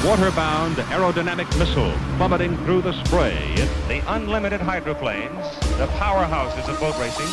water-bound aerodynamic missile plummeting through the spray. The unlimited hydroplanes, the powerhouses of boat racing.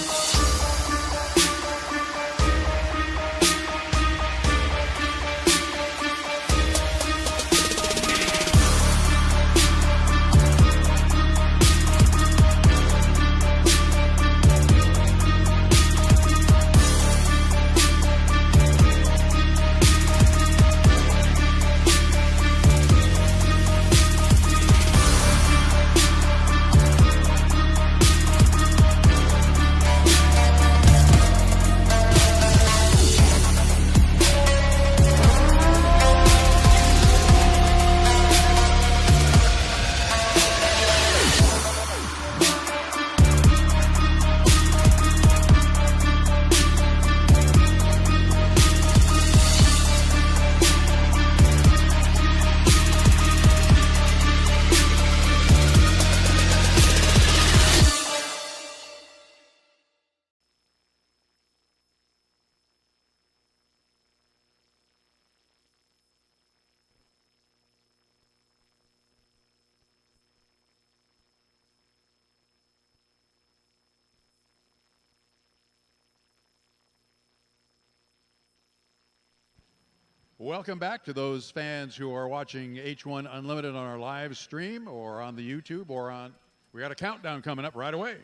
Welcome back to those fans who are watching H1 Unlimited on our live stream or on the YouTube or on, we got a countdown coming up right away.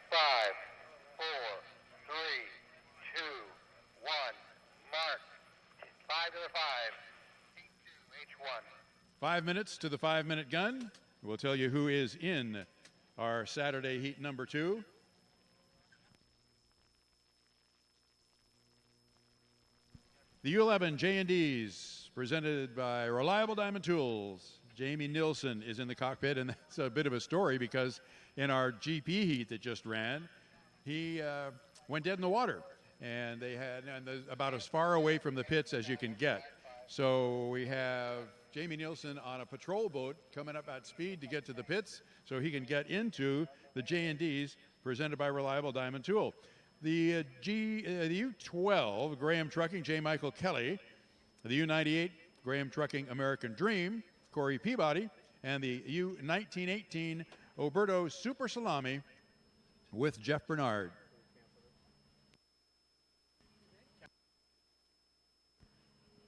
5, 4, 3, 2, 1, mark. 5 to the 5, H1. 5 minutes to the 5-minute gun. We'll tell you who is in our Saturday heat number 2. The U11 J&Ds, presented by Reliable Diamond Tools. Jamie Nilsson is in the cockpit, and that's a bit of a story because in our GP heat that just ran, he went dead in the water, and they had about as far away from the pits as you can get. So we have Jamie Nilsson on a patrol boat coming up at speed to get to the pits so he can get into the J&Ds presented by Reliable Diamond Tool. The U12, Graham Trucking, J. Michael Kelly. The U98, Graham Trucking, American Dream, Corey Peabody. And the U1918, Oberto Super Salami with Jeff Bernard.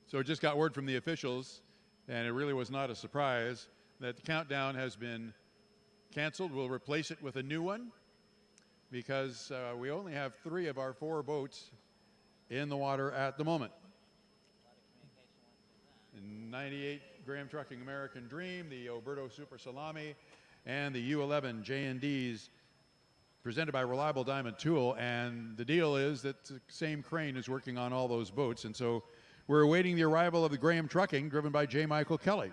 So just got word from the officials, and it really was not a surprise, that the countdown has been canceled. We'll replace it with a new one, because we only have 3 of our 4 boats in the water at the moment. In 98 Graham Trucking American Dream, the Oberto Super Salami, and the U11 J&Ds presented by Reliable Diamond Tool. And the deal is that the same crane is working on all those boats. And so we're awaiting the arrival of the Graham Trucking, driven by J. Michael Kelly.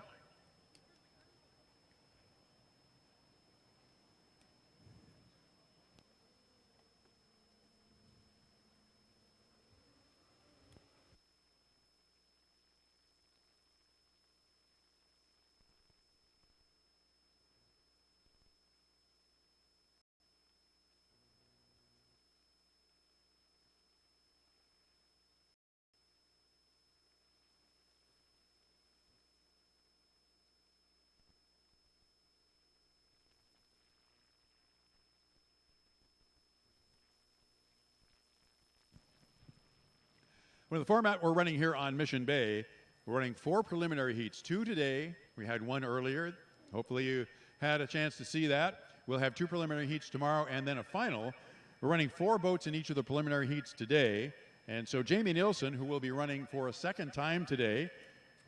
Well, the format we're running here on Mission Bay, we're running 4 preliminary heats, 2 today. We had 1 earlier. Hopefully you had a chance to see that. We'll have 2 preliminary heats tomorrow and then a final. We're running 4 boats in each of the preliminary heats today. And so Jamie Nilsson, who will be running for a second time today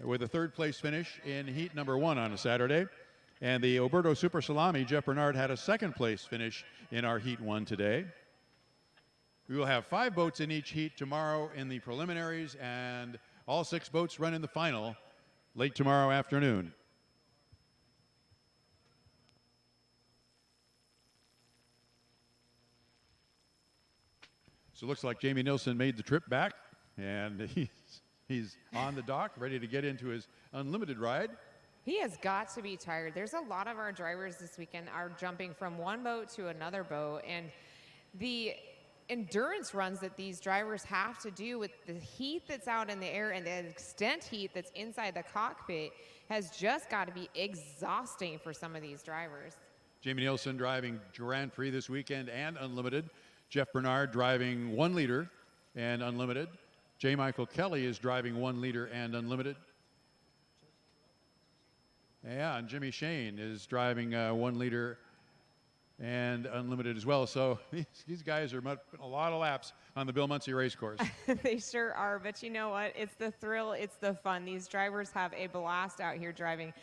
with a 3rd place finish in heat number 1 on a Saturday. And the Oberto Super Salami, Jeff Bernard, had a 2nd place finish in our heat 1 today. We will have 5 boats in each heat tomorrow in the preliminaries, and all 6 boats run in the final late tomorrow afternoon. So it looks like Jamie Nilsson made the trip back, and he's on the dock, ready to get into his unlimited ride. He has got to be tired. There's a lot of our drivers this weekend are jumping from one boat to another boat, and the endurance runs that these drivers have to do with the heat that's out in the air and the extent heat that's inside the cockpit has just got to be exhausting for some of these drivers. Jamie Nielsen driving Grand Prix this weekend and Unlimited. Jeff Bernard driving 1 liter and Unlimited. J. Michael Kelly is driving 1 liter and Unlimited. Yeah, and Jimmy Shane is driving 1 liter and Unlimited as well. So these guys are a lot of laps on the Bill Munsey race course. They sure are, but you know what? It's the thrill, it's the fun. These drivers have a blast out here driving.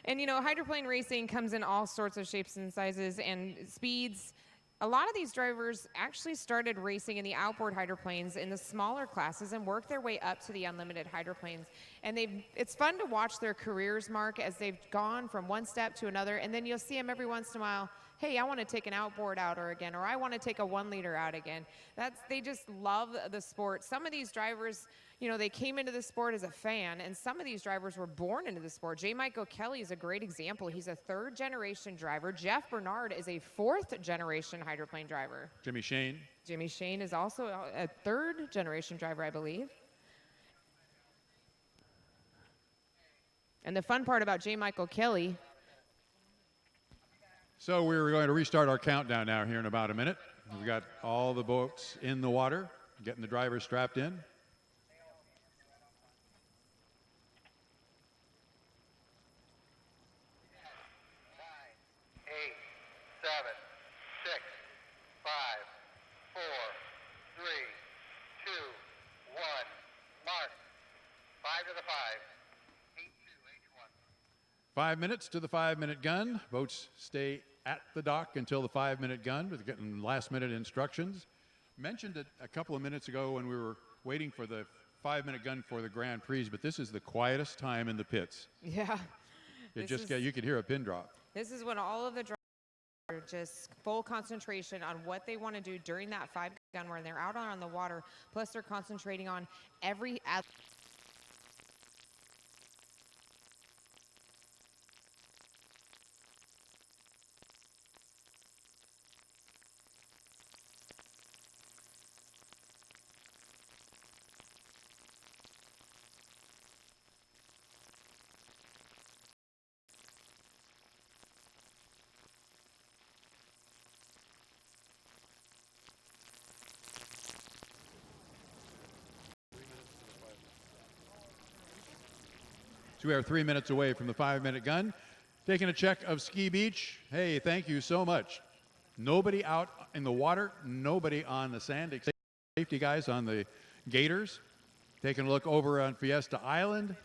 And you know, hydroplane racing comes in all sorts of shapes and sizes and speeds. A lot of these drivers actually started racing in the outboard hydroplanes in the smaller classes and worked their way up to the unlimited hydroplanes. And it's fun to watch their careers, Mark, as they've gone from one step to another. And then you'll see them every once in a while, hey, I want to take an outboard outer again, or I want to take a 1 liter out again. They just love the sport. Some of these drivers, you know, they came into the sport as a fan, and some of these drivers were born into the sport. J. Michael Kelly is a great example. He's a 3rd-generation driver. Jeff Bernard is a 4th-generation hydroplane driver. Jimmy Shane. Jimmy Shane is also a 3rd-generation driver, I believe. And the fun part about J. Michael Kelly. So we're going to restart our countdown now here in about a minute. We've got all the boats in the water, getting the drivers strapped in. 9, 8, 7, 6, 5, 4, 3, 2, 1. Mark. 5 to the 5. 8-2, H1. 5 minutes to the 5-minute gun. Boats stay at the dock until the 5-minute gun. We're getting last-minute instructions. Mentioned it a couple of minutes ago when we were waiting for the 5-minute gun for the Grand Prix, but this is the quietest time in the pits. Yeah. You could hear a pin drop. This is when all of the drivers are just full concentration on what they want to do during that 5-gun when they're out on the water. Plus, they're concentrating on every. So we are 3 minutes away from the 5-minute gun. Taking a check of Ski Beach. Hey, thank you so much. Nobody out in the water, nobody on the sand. Safety guys on the gators. Taking a look over on Fiesta Island.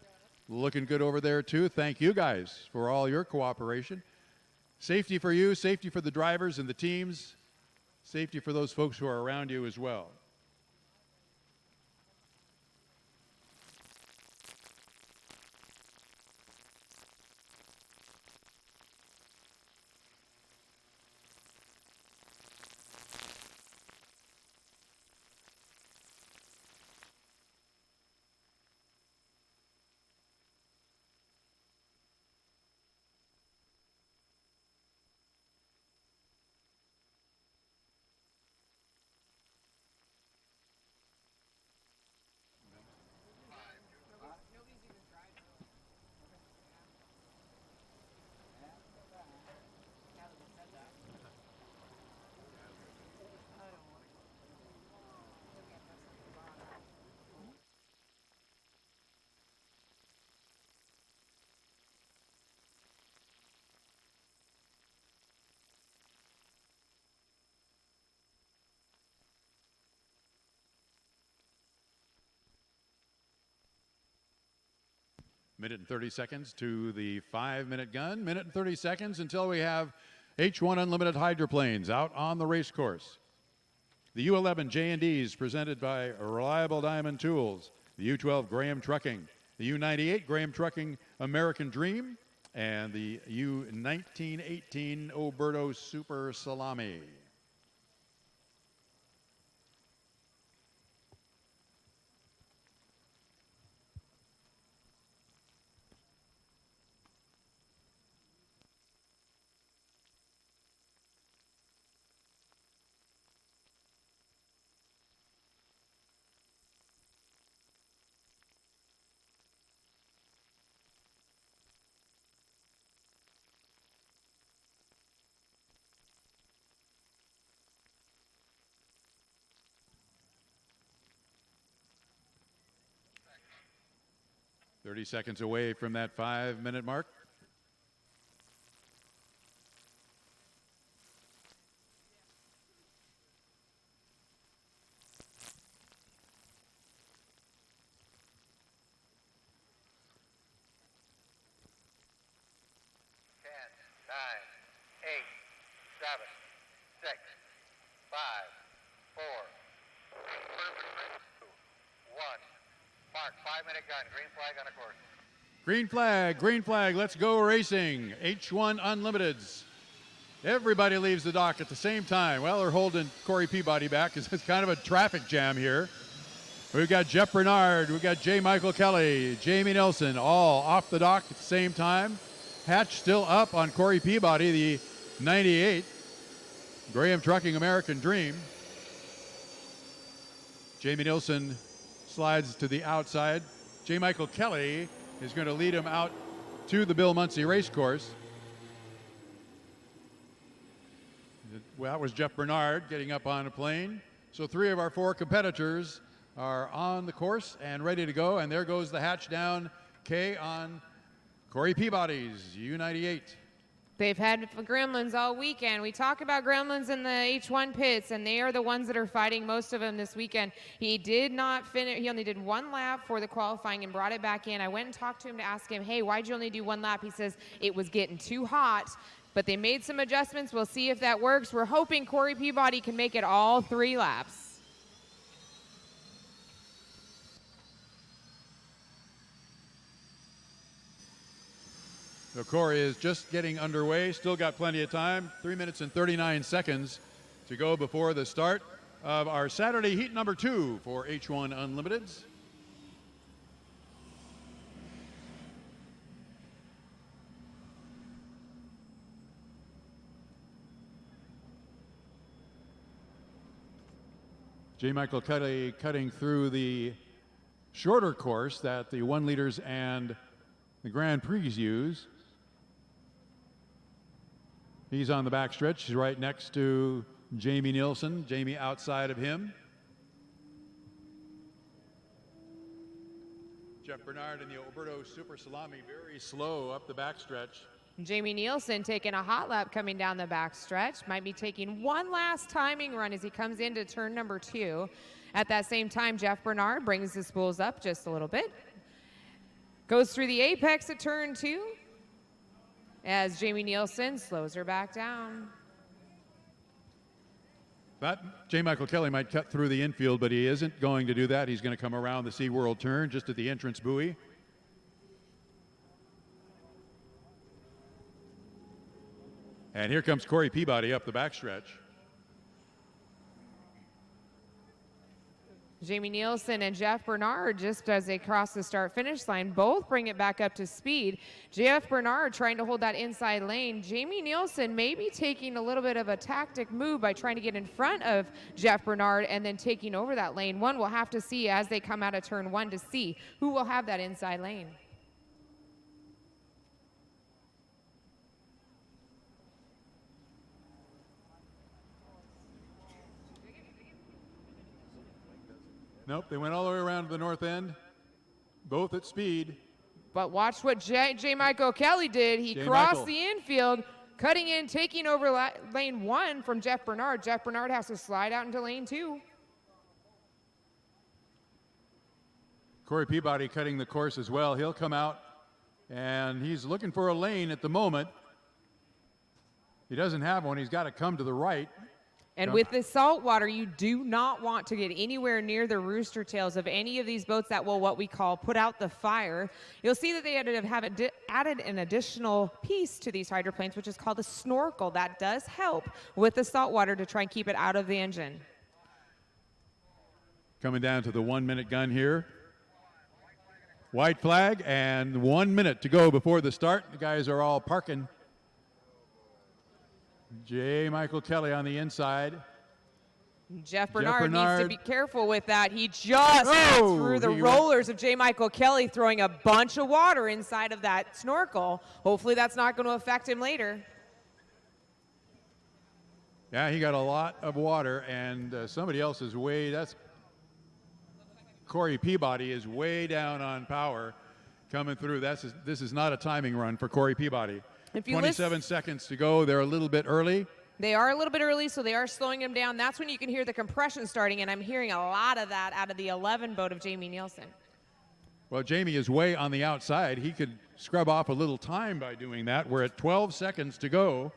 Looking good over there too. Thank you guys for all your cooperation. Safety for you, safety for the drivers and the teams, safety for those folks who are around you as well. Minute and 30 seconds to the 5-minute gun. Minute and 30 seconds until we have H1 Unlimited hydroplanes out on the race course. The U11 J&Ds presented by Reliable Diamond Tools. The U12 Graham Trucking. The U98 Graham Trucking American Dream. And the U1918 Oberto Super Salami. 30 seconds away from that 5-minute mark. Nine, 8, 7, 6, 5, 4, 2, 1. Mark, 5-minute gun. Green flag on the course. Green flag, let's go racing. H1 Unlimiteds. Everybody leaves the dock at the same time. Well, they're holding Corey Peabody back because it's kind of a traffic jam here. We've got Jeff Bernard, we've got J. Michael Kelly, Jamie Nelson, all off the dock at the same time. Hatch still up on Corey Peabody, the 98. Graham Trucking American Dream. Jamie Nilsson slides to the outside. J. Michael Kelly is going to lead him out to the Bill Muncie race course. Well, that was Jeff Bernard getting up on a plane. So 3 of our 4 competitors are on the course and ready to go. And there goes the hatch down K on Corey Peabody's U98. They've had gremlins all weekend. We talk about gremlins in the H1 pits, and they are the ones that are fighting most of them this weekend. He did not finish. He only did 1 lap for the qualifying and brought it back in. I went and talked to him to ask him, hey, why'd you only do 1 lap? He says it was getting too hot, but they made some adjustments. We'll see if that works. We're hoping Corey Peabody can make it all 3 laps. So Corey is just getting underway, still got plenty of time, 3 minutes and 39 seconds to go before the start of our Saturday heat number 2 for H1 Unlimiteds. J. Michael Kelly cutting through the shorter course that the 1 liters and the Grand Prix use. He's on the backstretch. He's right next to Jamie Nielsen. Jamie outside of him. Jeff Bernard in the Alberto Super Salami, very slow up the backstretch. Jamie Nielsen taking a hot lap coming down the backstretch. Might be taking 1 last timing run as he comes into turn number 2. At that same time, Jeff Bernard brings the spools up just a little bit. Goes through the apex at turn 2. As Jamie Nielsen slows her back down. But J. Michael Kelly might cut through the infield, but he isn't going to do that. He's going to come around the SeaWorld turn just at the entrance buoy. And here comes Corey Peabody up the backstretch. Jamie Nielsen and Jeff Bernard, just as they cross the start-finish line, both bring it back up to speed. Jeff Bernard trying to hold that inside lane. Jamie Nielsen maybe taking a little bit of a tactic move by trying to get in front of Jeff Bernard and then taking over that lane. We'll have to see as they come out of turn 1 to see who will have that inside lane. Nope, they went all the way around to the north end, both at speed. But watch what J. Michael Kelly did. He crossed the infield, cutting in, taking over lane 1 from Jeff Bernard. Jeff Bernard has to slide out into lane 2. Corey Peabody cutting the course as well. He'll come out, and he's looking for a lane at the moment. He doesn't have one. He's got to come to the right. And with the salt water, you do not want to get anywhere near the rooster tails of any of these boats that will what we call put out the fire. You'll see that they have added an additional piece to these hydroplanes, which is called a snorkel. That does help with the salt water to try and keep it out of the engine. Coming down to the 1-minute gun here. White flag and 1 minute to go before the start. The guys are all parking. J. Michael Kelly on the inside. Jeff Bernard needs to be careful with that. He just threw the rollers of J. Michael Kelly, throwing a bunch of water inside of that snorkel. Hopefully that's not going to affect him later. Yeah, he got a lot of water, and somebody else is that's Corey Peabody is way down on power. coming through. This is not a timing run for Corey Peabody. If you 27 seconds to go. They're a little bit early. They are a little bit early, so they are slowing him down. That's when you can hear the compression starting, and I'm hearing a lot of that out of the 11 boat of Jamie Nielsen. Well, Jamie is way on the outside. He could scrub off a little time by doing that. We're at 12 seconds to go.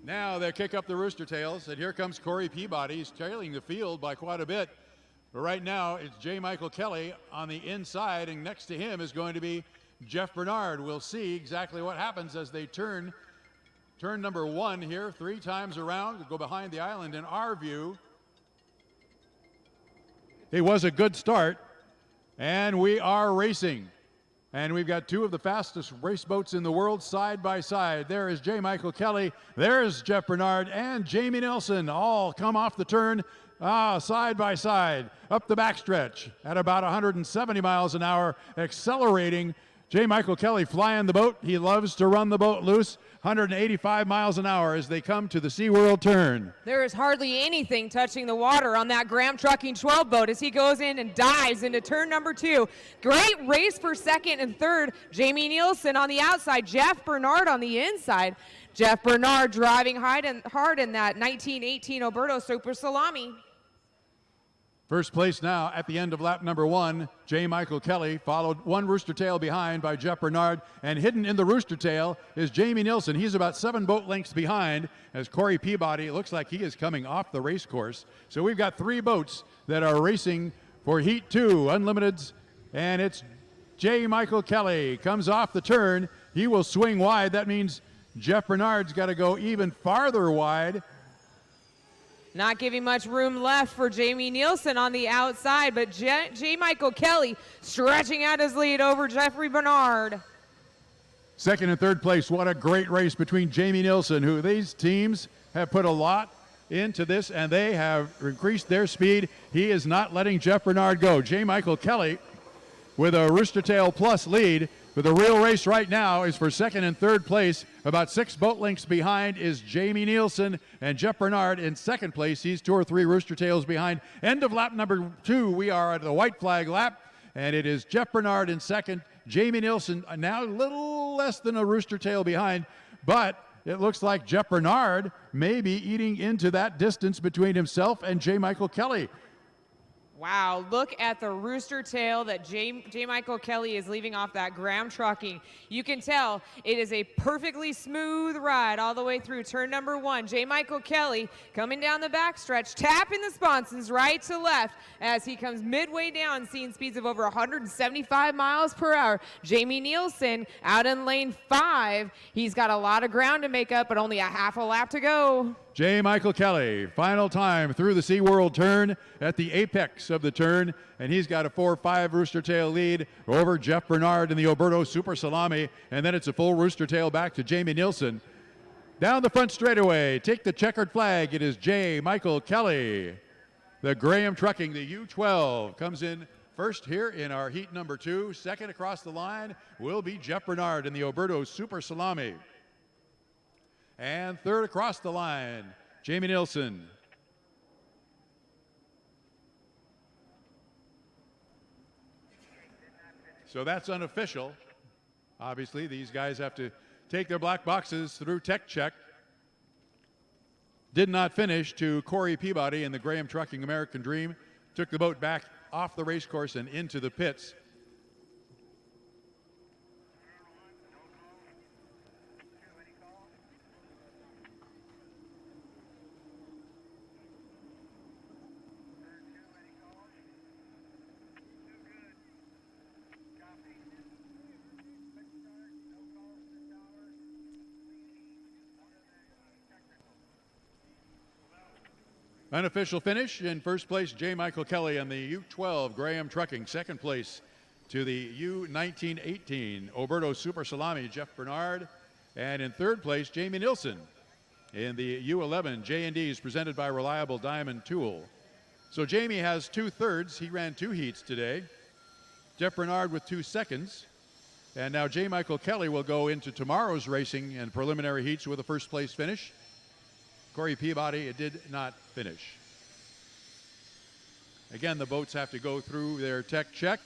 Now they kick up the rooster tails, and here comes Corey Peabody. He's trailing the field by quite a bit. But right now, it's J. Michael Kelly on the inside, and next to him is going to be Jeff Bernard. We'll see exactly what happens as they turn number 1 here 3 times around. We'll go behind the island in our view. It was a good start, and we are racing. And we've got 2 of the fastest race boats in the world side by side. There is J. Michael Kelly, there's Jeff Bernard, and Jamie Nielsen all come off the turn side by side, up the backstretch at about 170 miles an hour, accelerating. J. Michael Kelly flying the boat. He loves to run the boat loose, 185 miles an hour as they come to the SeaWorld turn. There is hardly anything touching the water on that Graham Trucking 12 boat as he goes in and dives into turn number 2. Great race for second and third. Jamie Nielsen on the outside, Jeff Bernard on the inside. Jeff Bernard driving hard in that 1918 Oberto Super Salami. First place now at the end of lap number 1, J. Michael Kelly, followed 1 rooster tail behind by Jeff Bernard, and hidden in the rooster tail is Jamie Nielsen. He's about 7 boat lengths behind as Corey Peabody looks like he is coming off the race course. So we've got 3 boats that are racing for Heat 2 Unlimiteds, and it's J. Michael Kelly comes off the turn. He will swing wide. That means Jeff Bernard's got to go even farther wide. Not giving much room left for Jamie Nielsen on the outside, but J. Michael Kelly stretching out his lead over Jeffrey Bernard. Second and third place, what a great race between Jamie Nielsen, who these teams have put a lot into this, and they have increased their speed. He is not letting Jeff Bernard go. J. Michael Kelly with a Rooster Tail Plus lead. But the real race right now is for second and third place. About 6 boat lengths behind is Jamie Nielsen, and Jeff Bernard in second place. He's 2 or 3 rooster tails behind. End of lap number 2. We are at the white flag lap, and it is Jeff Bernard in second. Jamie Nielsen now a little less than a rooster tail behind, but it looks like Jeff Bernard may be eating into that distance between himself and J. Michael Kelly. Wow, look at the rooster tail that J. Michael Kelly is leaving off that Graham Trucking. You can tell it is a perfectly smooth ride all the way through turn number 1. J. Michael Kelly coming down the backstretch, tapping the sponsons right to left as he comes midway down, seeing speeds of over 175 miles per hour. Jamie Nielsen out in lane 5. He's got a lot of ground to make up, but only a half a lap to go. J. Michael Kelly, final time through the SeaWorld turn at the apex of the turn, and he's got a 4-5 rooster tail lead over Jeff Bernard in the Oberto Super Salami, and then it's a full rooster tail back to Jamie Nielsen. Down the front straightaway, take the checkered flag. It is J. Michael Kelly. The Graham Trucking, the U12, comes in first here in our heat number 2. Second across the line will be Jeff Bernard in the Oberto Super Salami. And third across the line, Jamie Nielsen. So that's unofficial. Obviously, these guys have to take their black boxes through tech check. Did not finish to Corey Peabody in the Graham Trucking American Dream. Took the boat back off the race course and into the pits. Unofficial finish in first place, J. Michael Kelly on the U12 Graham Trucking. Second place to the U1918 Oberto Super Salami, Jeff Bernard. And in third place, Jamie Nielsen in the U11 J&Ds presented by Reliable Diamond Tool. So Jamie has 2/3. He ran 2 heats today. Jeff Bernard with 2 seconds. And now J. Michael Kelly will go into tomorrow's racing and preliminary heats with a first place finish. Corey Peabody did not finish. Again, the boats have to go through their tech check.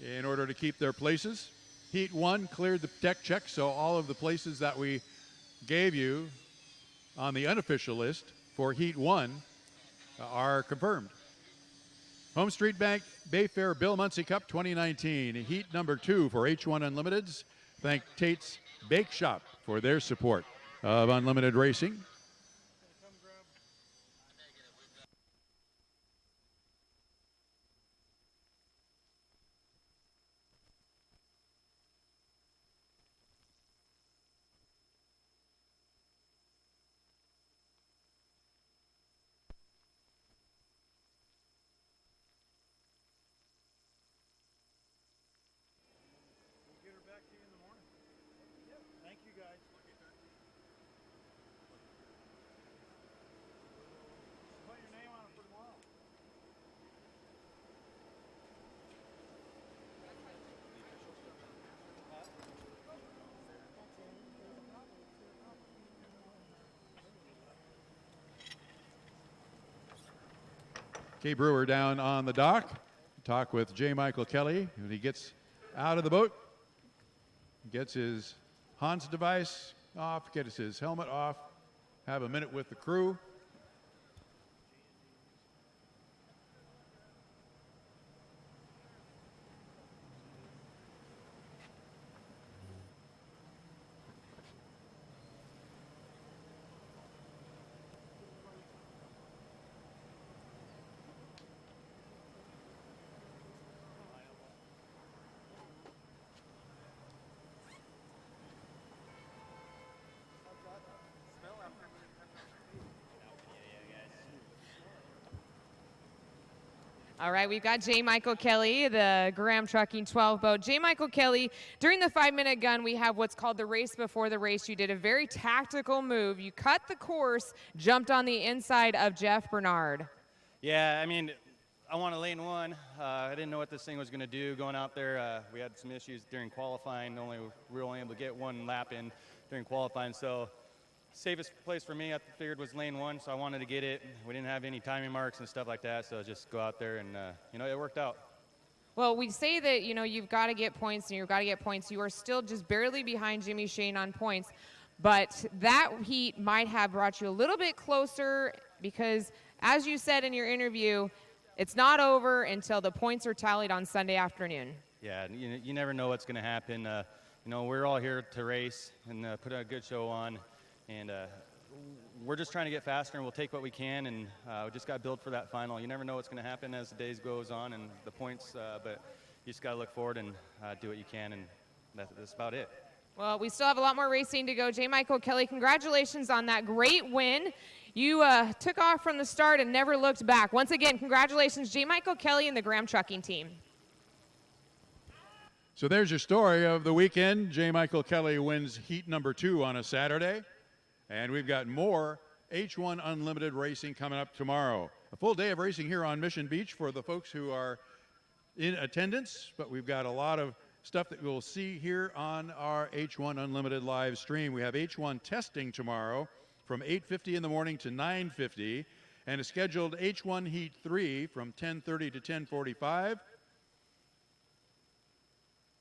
in order to keep their places. Heat 1 cleared the deck check, so all of the places that we gave you on the unofficial list for Heat 1 are confirmed. HomeStreet Bank Bayfair Bill Munsey Cup 2019, Heat number 2 for H1 Unlimiteds. Thank Tate's Bake Shop for their support of Unlimited Racing. Kay Brewer down on the dock. Talk with J. Michael Kelly when he gets out of the boat. Gets his Hans device off, gets his helmet off, have a minute with the crew. All right, we've got J. Michael Kelly, the Graham Trucking 12 boat. J. Michael Kelly, during the 5-minute gun, we have what's called the race before the race. You did a very tactical move. You cut the course, jumped on the inside of Jeff Bernard. Yeah, I mean, I won a lane 1. I didn't know what this thing was going to do going out there. We had some issues during qualifying. We were only able to get 1 lap in during qualifying, so safest place for me, I figured, was lane 1, so I wanted to get it. We didn't have any timing marks and stuff like that, so just go out there and, it worked out. Well, we say that, you've got to get points, and you've got to get points. You are still just barely behind Jimmy Shane on points, but that heat might have brought you a little bit closer because, as you said in your interview, it's not over until the points are tallied on Sunday afternoon. Yeah, you never know what's going to happen. We're all here to race and put a good show on. And we're just trying to get faster, and we'll take what we can, and we just got to build for that final. You never know what's going to happen as the days goes on and the points, but you just got to look forward and do what you can, and that's about it. Well, we still have a lot more racing to go. J. Michael Kelly, congratulations on that great win. You took off from the start and never looked back. Once again, congratulations, J. Michael Kelly and the Graham Trucking team. So there's your story of the weekend. J. Michael Kelly wins heat number 2 on a Saturday. And we've got more H1 Unlimited racing coming up tomorrow. A full day of racing here on Mission Beach for the folks who are in attendance, but we've got a lot of stuff that we'll see here on our H1 Unlimited live stream. We have H1 testing tomorrow from 8:50 in the morning to 9:50, and a scheduled H1 Heat 3 from 10:30 to 10:45.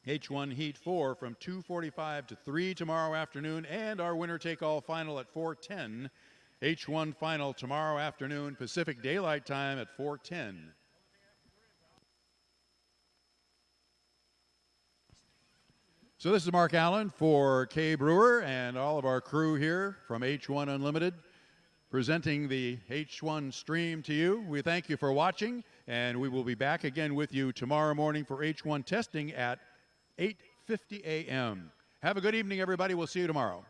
H1 Heat 4 from 2:45 to 3 tomorrow afternoon, and our winner-take-all final at 4:10. H1 final tomorrow afternoon, Pacific Daylight Time at 4:10. So this is Mark Allen for Kay Brewer and all of our crew here from H1 Unlimited, presenting the H1 stream to you. We thank you for watching, and we will be back again with you tomorrow morning for H1 testing at 8:50 a.m. Have a good evening, everybody. We'll see you tomorrow.